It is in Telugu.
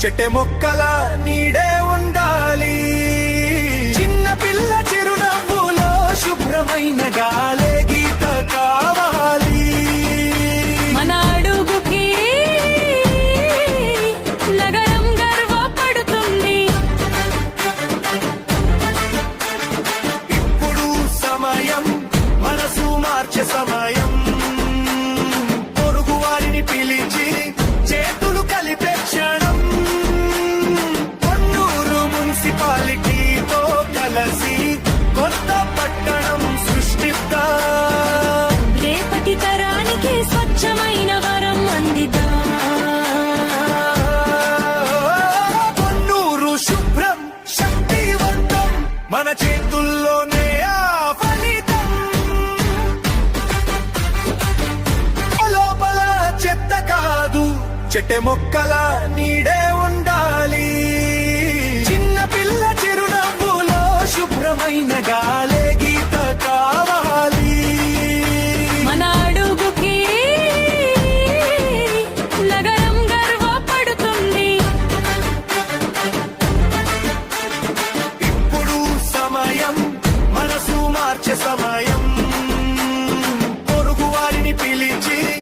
చెట్టె మొక్కల నీడే ఉండాలి. చిన్న పిల్ల చిరునవ్వులో శుభ్రమైన గాలే గీత కావాలి. మన అడుగుకి నగరం గర్వపడుతుంది. ఇప్పుడు సమయం మనసు మార్చే సమయం. పొరుగు వారిని పిలిచి చేతులు కలిపే క్షణం. కొన్నూరు మున్సిపాలిటీతో కలిసి కొత్త పట్టణం సృష్టిద్దాం. రేపటి తరానికి స్వచ్ఛమైన వరం అందిద్దాం. కొన్నూరు శుభ్రం శక్తివంతం, మన చేతుల్లోనే ఆ ఫలితం. లోపల చెత్త కాదు, చెట్టె మొక్కల నీడే ఉండాలి. చిన్న పిల్ల చిరునవ్వులో శుభ్రమైన గాలే గీత కావాలి. మన అడుగుకి నగరం గర్వపడుతుంది. ఇప్పుడు సమయం మనసు మార్చే సమయం.